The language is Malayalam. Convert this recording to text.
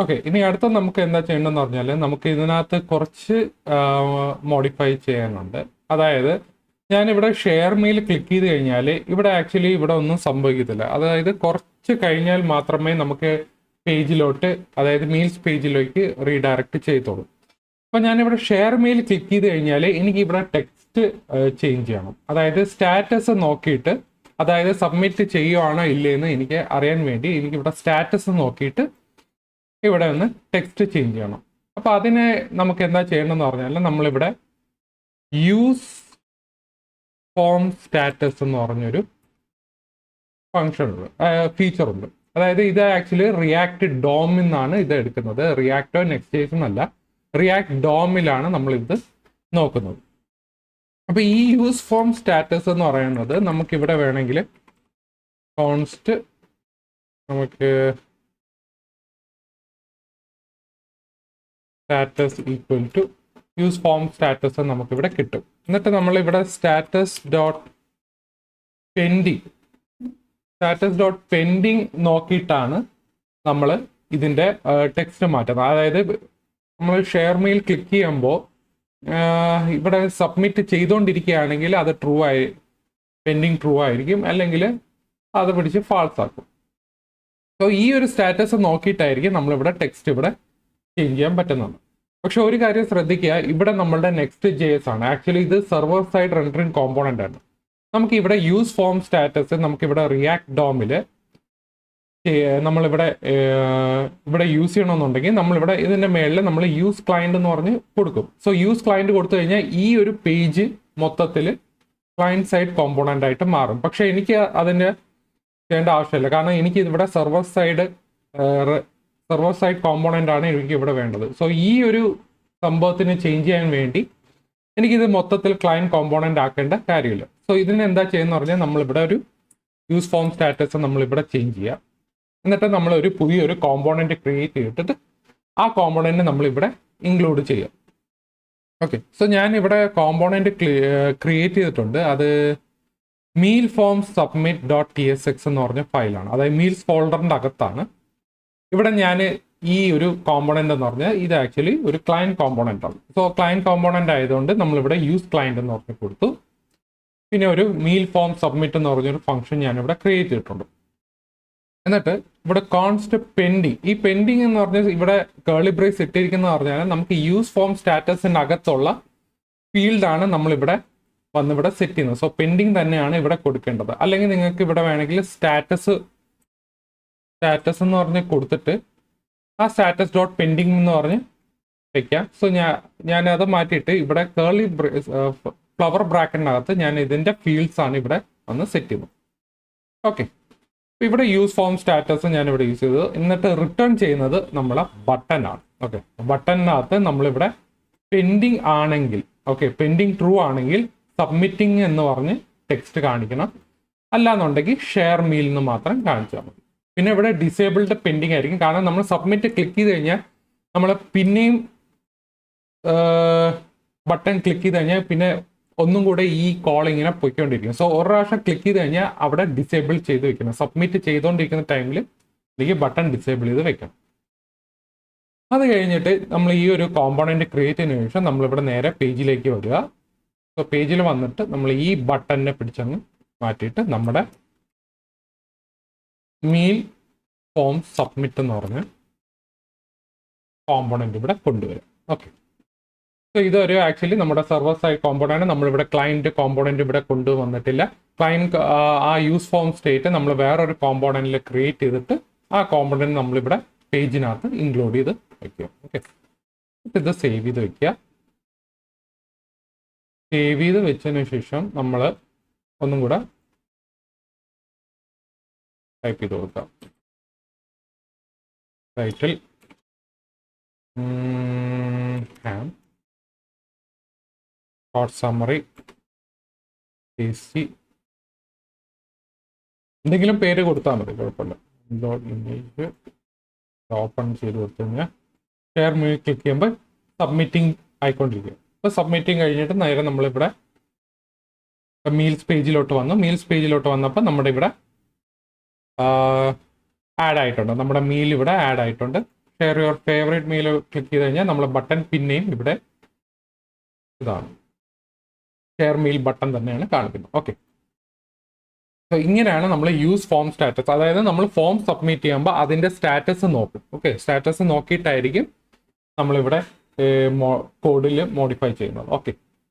ഓക്കെ, ഇനി അടുത്ത നമുക്ക് എന്താ ചെയ്യേണ്ടതെന്ന് പറഞ്ഞാൽ നമുക്ക് ഇതിനകത്ത് കുറച്ച് മോഡിഫൈ ചെയ്യാനുണ്ട്. അതായത് ഞാനിവിടെ ഷെയർ മെയിൽ ക്ലിക്ക് ചെയ്ത് കഴിഞ്ഞാൽ ഇവിടെ ആക്ച്വലി ഇവിടെ ഒന്നും സംഭവിക്കത്തില്ല. അതായത് കുറച്ച് കഴിഞ്ഞാൽ മാത്രമേ നമുക്ക് പേജിലോട്ട്, അതായത് മീൽസ് പേജിലേക്ക് റീഡയറക്റ്റ് ചെയ്തോളൂ. അപ്പോൾ ഞാനിവിടെ ഷെയർ മെയിൽ ക്ലിക്ക് ചെയ്ത് കഴിഞ്ഞാൽ എനിക്ക് ഇവിടെ ടെക്സ്റ്റ് ചേഞ്ച് ചെയ്യണം. അതായത് സ്റ്റാറ്റസ് നോക്കിയിട്ട്, അതായത് സബ്മിറ്റ് ചെയ്യുവാണോ ഇല്ലയെന്ന് എനിക്ക് അറിയാൻ വേണ്ടി എനിക്കിവിടെ സ്റ്റാറ്റസ് നോക്കിയിട്ട് ഇവിടെ ഒന്ന് ടെക്സ്റ്റ് ചേഞ്ച് ചെയ്യണം. അപ്പോൾ അതിനെ നമുക്ക് എന്താ ചെയ്യണമെന്ന് പറഞ്ഞാൽ നമ്മളിവിടെ യൂസ് ഫോം സ്റ്റാറ്റസ് എന്ന് പറഞ്ഞൊരു ഫംഗ്ഷൻ ഉണ്ട്, ഫീച്ചറുണ്ട്. അതായത് ഇത് ആക്ച്വലി റിയാക്ട് ഡോമിൽ നിന്നാണ് ഇത് എടുക്കുന്നത്. റിയാക്റ്റോ നെക്സ്റ്റ് എന്നല്ല, റിയാക്ട് ഡോമിലാണ് നമ്മളിത് നോക്കുന്നത്. അപ്പോൾ ഈ യൂസ് ഫോം സ്റ്റാറ്റസ് എന്ന് പറയുന്നത് നമുക്കിവിടെ വേണമെങ്കിൽ കോൺസ്റ്റ് നമുക്ക് status equal to use form status നമുക്കിവിടെ കിട്ടും. എന്നിട്ട് നമ്മളിവിടെ സ്റ്റാറ്റസ് ഡോട്ട് പെൻഡിങ് നോക്കിയിട്ടാണ് നമ്മൾ ഇതിൻ്റെ ടെക്സ്റ്റ് മാറ്റുന്നത്. അതായത് നമ്മൾ ഷെയർ മെയിൽ ക്ലിക്ക് ചെയ്യുമ്പോൾ ഇവിടെ സബ്മിറ്റ് ചെയ്തുകൊണ്ടിരിക്കുകയാണെങ്കിൽ അത് പെൻഡിങ് ട്രൂ ആയിരിക്കും, അല്ലെങ്കിൽ അത് പിടിച്ച് ഫാൾസ് ആക്കും. സോ ഈ ഒരു സ്റ്റാറ്റസ് നോക്കിയിട്ടായിരിക്കും നമ്മളിവിടെ ടെക്സ്റ്റ് ഇവിടെ ചേഞ്ച് ചെയ്യാൻ പറ്റുന്നത്. പക്ഷെ ഒരു കാര്യം ശ്രദ്ധിക്കുക, ഇവിടെ നമ്മളുടെ നെക്സ്റ്റ് JS ആണ്. ആക്ച്വലി ഇത് സെർവർ സൈഡ് റെൻഡറിങ് കോമ്പോണന്റ് ആണ്. നമുക്ക് ഇവിടെ യൂസ് ഫോം സ്റ്റാറ്റസ് നമുക്കിവിടെ റിയാക്ട് ഡോമിൽ നമ്മളിവിടെ യൂസ് ചെയ്യണമെന്നുണ്ടെങ്കിൽ നമ്മളിവിടെ ഇതിൻ്റെ മേളിൽ നമ്മൾ യൂസ് ക്ലയൻറ്റ് എന്ന് പറഞ്ഞ് കൊടുക്കും. സോ യൂസ് ക്ലയൻറ്റ് കൊടുത്തു കഴിഞ്ഞാൽ ഈ ഒരു പേജ് മൊത്തത്തിൽ ക്ലയൻറ്റ് സൈഡ് കോമ്പോണൻ്റ് ആയിട്ട് മാറും. പക്ഷേ എനിക്ക് അതിൻ്റെ ചെയ്യേണ്ട ആവശ്യമില്ല, കാരണം എനിക്ക് ഇവിടെ സെർവർ സൈഡ് കോമ്പോണൻ്റ് ആണ് എനിക്ക് ഇവിടെ വേണ്ടത്. സോ ഈ ഒരു സംഭവത്തിന് ചേഞ്ച് ചെയ്യാൻ വേണ്ടി എനിക്കിത് മൊത്തത്തിൽ ക്ലയൻറ്റ് കോമ്പോണൻ്റ് ആക്കേണ്ട കാര്യമില്ല. സോ ഇതിന് എന്താ ചെയ്യുന്ന പറഞ്ഞാൽ നമ്മളിവിടെ ഒരു യൂസ് ഫോം സ്റ്റാറ്റസ് നമ്മളിവിടെ ചേഞ്ച് ചെയ്യുക. എന്നിട്ട് നമ്മൾ ഒരു പുതിയൊരു കോമ്പോണൻറ്റ് ക്രിയേറ്റ് ചെയ്തിട്ട് ആ കോമ്പോണൻറ്റ് നമ്മളിവിടെ ഇൻക്ലൂഡ് ചെയ്യുക. ഓക്കെ, സോ ഞാൻ ഇവിടെ കോമ്പോണൻറ്റ് ക്രിയേറ്റ് ചെയ്തിട്ടുണ്ട്. അത് മീൽ ഫോം സബ്മിറ്റ് .tsx എന്ന് പറഞ്ഞ ഫയലാണ്. അതായത് മീൽസ് ഫോൾഡറിൻ്റെ അകത്താണ്. ഇവിടെ ഞാൻ ഈ ഒരു കോമ്പോണൻ്റ് എന്ന് പറഞ്ഞാൽ ഇത് ആക്ച്വലി ഒരു ക്ലയൻറ്റ് കോമ്പോണൻ്റ് ആണ്. സോ ക്ലയൻറ്റ് കോമ്പോണൻ്റ് ആയതുകൊണ്ട് നമ്മളിവിടെ യൂസ് ക്ലയൻറ്റ് എന്ന് പറഞ്ഞ് കൊടുത്തു. പിന്നെ ഒരു മീൽ ഫോം സബ്മിറ്റ് എന്ന് പറഞ്ഞൊരു ഫംഗ്ഷൻ ഞാനിവിടെ ക്രിയേറ്റ് ചെയ്തിട്ടുണ്ട്. എന്നിട്ട് ഇവിടെ കോൺസ്റ്റ് പെൻഡിങ്, ഈ പെൻഡിങ് എന്ന് പറഞ്ഞാൽ ഇവിടെ കേർലി ബ്രേസ് ഇട്ടിരിക്കുന്നത് പറഞ്ഞാൽ നമുക്ക് യൂസ് ഫോം സ്റ്റാറ്റസിൻ്റെ അകത്തുള്ള ഫീൽഡാണ് നമ്മളിവിടെ വന്നിവിടെ സെറ്റ് ചെയ്യുന്നത്. സോ പെൻഡിങ് തന്നെയാണ് ഇവിടെ കൊടുക്കേണ്ടത്. അല്ലെങ്കിൽ നിങ്ങൾക്ക് ഇവിടെ വേണമെങ്കിൽ സ്റ്റാറ്റസ് എന്ന് പറഞ്ഞ് കൊടുത്തിട്ട് ആ സ്റ്റാറ്റസ് ഡോട്ട് പെൻഡിങ് എന്ന് പറഞ്ഞ് വയ്ക്കാം. സോ ഞാനത് മാറ്റിയിട്ട് ഇവിടെ കേർലി ഫ്ലവർ ബ്രാക്കറ്റിനകത്ത് ഞാൻ ഇതിൻ്റെ ഫീൽഡ്സ് ആണ് ഇവിടെ വന്ന് സെറ്റ് ചെയ്യുന്നത്. ഓക്കെ, ഇവിടെ യൂസ് ഫോം സ്റ്റാറ്റസ് ഞാനിവിടെ യൂസ് ചെയ്തത്. എന്നിട്ട് റിട്ടേൺ ചെയ്യുന്നത് നമ്മളെ ബട്ടനാണ്. ഓക്കെ, ബട്ടണിനകത്ത് നമ്മളിവിടെ പെൻഡിങ് ആണെങ്കിൽ, ഓക്കെ പെൻഡിങ് ട്രൂ ആണെങ്കിൽ സബ്മിറ്റിംഗ് എന്ന് പറഞ്ഞ് ടെക്സ്റ്റ് കാണിക്കണം. അല്ലാന്നുണ്ടെങ്കിൽ ഷെയർ മീൽ എന്ന് മാത്രം കാണിച്ചാൽ മതി. പിന്നെ ഇവിടെ ഡിസേബിൾഡ് പെൻഡിങ് ആയിരിക്കും, കാരണം നമ്മൾ സബ്മിറ്റ് ക്ലിക്ക് ചെയ്ത് കഴിഞ്ഞാൽ നമ്മൾ പിന്നെയും ബട്ടൺ ക്ലിക്ക് ചെയ്ത് കഴിഞ്ഞാൽ പിന്നെ ഒന്നും കൂടെ ഈ കോൾ ഇങ്ങനെ പൊയ്ക്കൊണ്ടിരിക്കും. സോ ഒരു പ്രാവശ്യം ക്ലിക്ക് ചെയ്ത് കഴിഞ്ഞാൽ അവിടെ ഡിസേബിൾ ചെയ്ത് വെക്കണം. സബ്മിറ്റ് ചെയ്തുകൊണ്ടിരിക്കുന്ന ടൈമിൽ എനിക്ക് ബട്ടൺ ഡിസേബിൾ ചെയ്ത് വെക്കണം. അത് കഴിഞ്ഞിട്ട് നമ്മൾ ഈ ഒരു കോമ്പോണൻറ്റ് ക്രിയേറ്റ് ചെയ്തതിനു ശേഷം നമ്മളിവിടെ നേരെ പേജിലേക്ക് വരിക. സോ പേജിൽ വന്നിട്ട് നമ്മൾ ഈ ബട്ടണിനെ പിടിച്ചങ്ങ് മാറ്റിയിട്ട് നമ്മുടെ മീൽ ഫോം സബ്മിറ്റ് എന്ന് പറഞ്ഞ കോമ്പോണൻറ്റ് ഇവിടെ കൊണ്ടുവരും. ഓക്കെ, സോ ഇതൊരു ആക്ച്വലി നമ്മുടെ സെർവർ സൈഡ് കോമ്പോണൻറ്റ്, നമ്മളിവിടെ ക്ലയൻറ്റ് കോമ്പോണൻറ്റ് ഇവിടെ കൊണ്ടുവന്നിട്ടില്ല. ക്ലയൻറ്റ് ആ യൂസ് ഫോം സ്റ്റേറ്റ് നമ്മൾ വേറൊരു കോമ്പോണൻറ്റിൽ ക്രിയേറ്റ് ചെയ്തിട്ട് ആ കോമ്പോണൻറ്റ് നമ്മളിവിടെ പേജിനകത്ത് ഇൻക്ലൂഡ് ചെയ്ത് വയ്ക്കുക. ഓക്കെ, ഇത് സേവ് ചെയ്ത് വയ്ക്കുക. സേവ് ചെയ്ത് വെച്ചതിന് ശേഷം നമ്മൾ ഒന്നും കൂടെ ടൈപ്പ് ചെയ്ത് കൊടുക്കാം. ടൈറ്റിൽ ഷോർട്ട് സമ്മറി എന്തെങ്കിലും പേര് കൊടുത്താൽ മതി, കുഴപ്പമില്ല. ഇമേജ് ഓപ്പൺ ചെയ്ത് കൊടുത്തു കഴിഞ്ഞാൽ ഷെയർ മെയിൽ ക്ലിക്ക് ചെയ്യുമ്പോൾ സബ്മിറ്റിംഗ് ആയിക്കൊണ്ടിരിക്കും. അപ്പോൾ സബ്മിറ്റിംഗ് കഴിഞ്ഞിട്ട് നേരെ നമ്മളിവിടെ മീൽസ് പേജിലോട്ട് വന്നപ്പോൾ നമ്മുടെ ഇവിടെ ആഡ് ആയിട്ടുണ്ട്, നമ്മുടെ മീൽ ഇവിടെ ആഡ് ആയിട്ടുണ്ട്. Share your favourite meal click ചെയ്ത് കഴിഞ്ഞാൽ നമ്മൾ ബട്ടൺ പിന്നെയും ഇവിടെ ഇതാണ് ഷെയർ മെയിൽ ബട്ടൺ തന്നെയാണ് കാണിക്കുന്നത്. ഓക്കെ, സോ ഇങ്ങനെയാണ് നമ്മൾ യൂസ് ഫോം സ്റ്റാറ്റസ്, അതായത് നമ്മൾ ഫോം സബ്മിറ്റ് ചെയ്യുമ്പോൾ അതിൻ്റെ സ്റ്റാറ്റസ് നോക്കും. ഓക്കെ, സ്റ്റാറ്റസ് നോക്കിയിട്ടായിരിക്കും നമ്മളിവിടെ കോഡിൽ മോഡിഫൈ ചെയ്യുന്നത്. ഓക്കെ,